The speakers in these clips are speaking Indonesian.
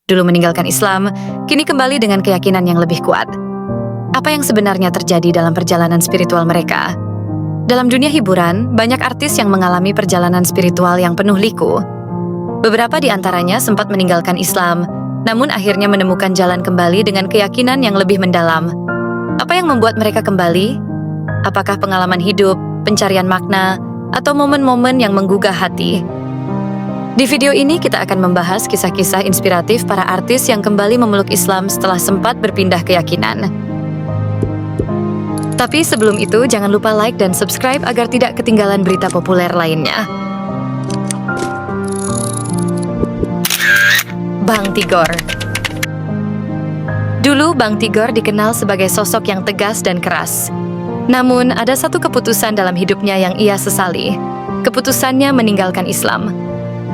dulu meninggalkan Islam, kini kembali dengan keyakinan yang lebih kuat. Apa yang sebenarnya terjadi dalam perjalanan spiritual mereka? Dalam dunia hiburan, banyak artis yang mengalami perjalanan spiritual yang penuh liku. Beberapa di antaranya sempat meninggalkan Islam, namun akhirnya menemukan jalan kembali dengan keyakinan yang lebih mendalam. Apa yang membuat mereka kembali? Apakah pengalaman hidup, pencarian makna, atau momen-momen yang menggugah hati? Di video ini kita akan membahas kisah-kisah inspiratif para artis yang kembali memeluk Islam setelah sempat berpindah keyakinan. Tapi sebelum itu, jangan lupa like dan subscribe agar tidak ketinggalan berita populer lainnya. Bang Tigor. Dulu Bang Tigor dikenal sebagai sosok yang tegas dan keras. Namun, ada satu keputusan dalam hidupnya yang ia sesali. Keputusannya meninggalkan Islam.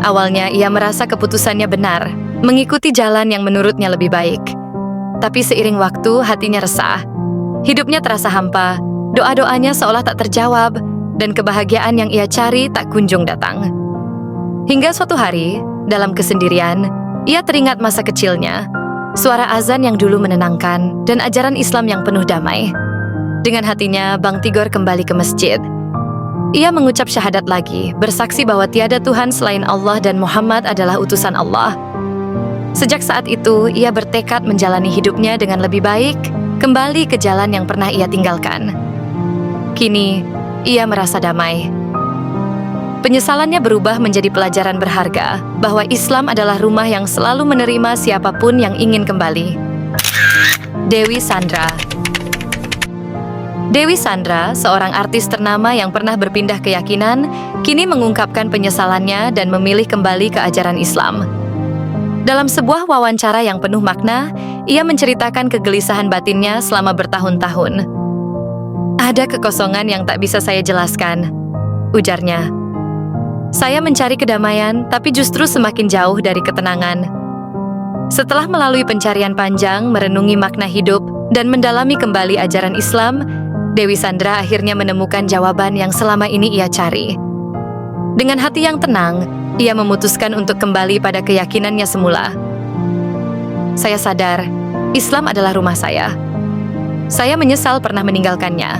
Awalnya ia merasa keputusannya benar, mengikuti jalan yang menurutnya lebih baik. Tapi seiring waktu, hatinya resah. Hidupnya terasa hampa, doa-doanya seolah tak terjawab, dan kebahagiaan yang ia cari tak kunjung datang. Hingga suatu hari, dalam kesendirian, ia teringat masa kecilnya, suara azan yang dulu menenangkan, dan ajaran Islam yang penuh damai. Dengan hatinya, Bang Tigor kembali ke masjid. Ia mengucap syahadat lagi, bersaksi bahwa tiada Tuhan selain Allah dan Muhammad adalah utusan Allah. Sejak saat itu, ia bertekad menjalani hidupnya dengan lebih baik, kembali ke jalan yang pernah ia tinggalkan. Kini, ia merasa damai. Penyesalannya berubah menjadi pelajaran berharga bahwa Islam adalah rumah yang selalu menerima siapapun yang ingin kembali. Dewi Sandra. Dewi Sandra, seorang artis ternama yang pernah berpindah keyakinan, kini mengungkapkan penyesalannya dan memilih kembali ke ajaran Islam. Dalam sebuah wawancara yang penuh makna, ia menceritakan kegelisahan batinnya selama bertahun-tahun. Ada kekosongan yang tak bisa saya jelaskan, ujarnya. Saya mencari kedamaian, tapi justru semakin jauh dari ketenangan. Setelah melalui pencarian panjang, merenungi makna hidup, dan mendalami kembali ajaran Islam, Dewi Sandra akhirnya menemukan jawaban yang selama ini ia cari. Dengan hati yang tenang, ia memutuskan untuk kembali pada keyakinannya semula. Saya sadar, Islam adalah rumah saya. Saya menyesal pernah meninggalkannya.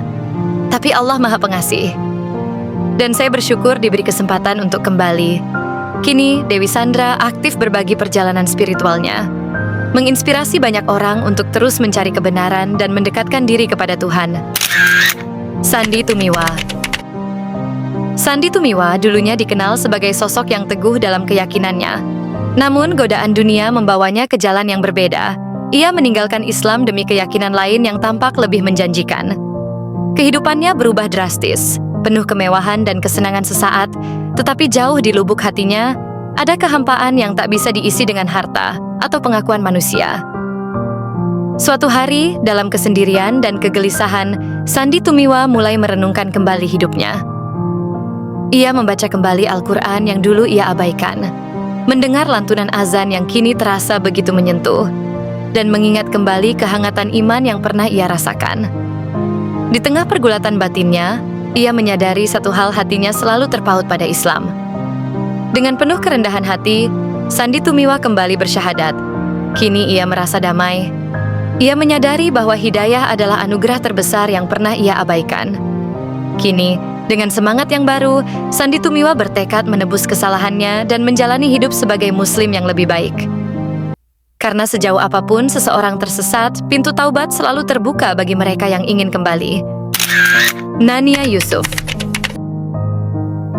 Tapi Allah Maha Pengasih. Dan saya bersyukur diberi kesempatan untuk kembali. Kini, Dewi Sandra aktif berbagi perjalanan spiritualnya. Menginspirasi banyak orang untuk terus mencari kebenaran dan mendekatkan diri kepada Tuhan. Sandy Tumiwa. Sandy Tumiwa dulunya dikenal sebagai sosok yang teguh dalam keyakinannya. Namun, godaan dunia membawanya ke jalan yang berbeda. Ia meninggalkan Islam demi keyakinan lain yang tampak lebih menjanjikan. Kehidupannya berubah drastis, penuh kemewahan dan kesenangan sesaat, tetapi jauh di lubuk hatinya, ada kehampaan yang tak bisa diisi dengan harta atau pengakuan manusia. Suatu hari, dalam kesendirian dan kegelisahan, Sandy Tumiwa mulai merenungkan kembali hidupnya. Ia membaca kembali Al-Quran yang dulu ia abaikan, mendengar lantunan azan yang kini terasa begitu menyentuh, dan mengingat kembali kehangatan iman yang pernah ia rasakan. Di tengah pergulatan batinnya, ia menyadari satu hal, hatinya selalu terpaut pada Islam. Dengan penuh kerendahan hati, Sandy Tumiwa kembali bersyahadat. Kini ia merasa damai. Ia menyadari bahwa hidayah adalah anugerah terbesar yang pernah ia abaikan. Kini, dengan semangat yang baru, Sandy Tumiwa bertekad menebus kesalahannya dan menjalani hidup sebagai muslim yang lebih baik. Karena sejauh apapun seseorang tersesat, pintu taubat selalu terbuka bagi mereka yang ingin kembali. Nania Yusuf.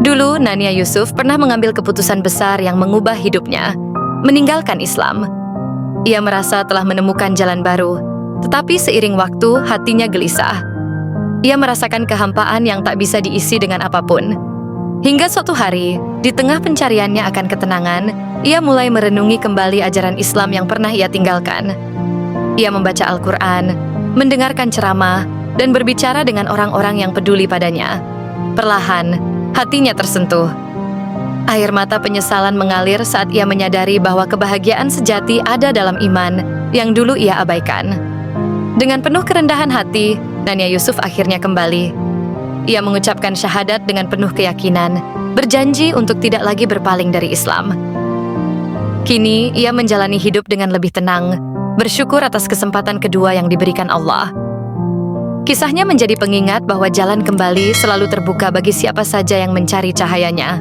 Dulu, Nania Yusuf pernah mengambil keputusan besar yang mengubah hidupnya, meninggalkan Islam. Ia merasa telah menemukan jalan baru, tetapi seiring waktu, hatinya gelisah. Ia merasakan kehampaan yang tak bisa diisi dengan apapun. Hingga suatu hari, di tengah pencariannya akan ketenangan, ia mulai merenungi kembali ajaran Islam yang pernah ia tinggalkan. Ia membaca Al-Quran, mendengarkan ceramah, dan berbicara dengan orang-orang yang peduli padanya. Perlahan, hatinya tersentuh. Air mata penyesalan mengalir saat ia menyadari bahwa kebahagiaan sejati ada dalam iman yang dulu ia abaikan. Dengan penuh kerendahan hati, Nania Yusuf akhirnya kembali. Ia mengucapkan syahadat dengan penuh keyakinan, berjanji untuk tidak lagi berpaling dari Islam. Kini, ia menjalani hidup dengan lebih tenang, bersyukur atas kesempatan kedua yang diberikan Allah. Kisahnya menjadi pengingat bahwa jalan kembali selalu terbuka bagi siapa saja yang mencari cahayanya.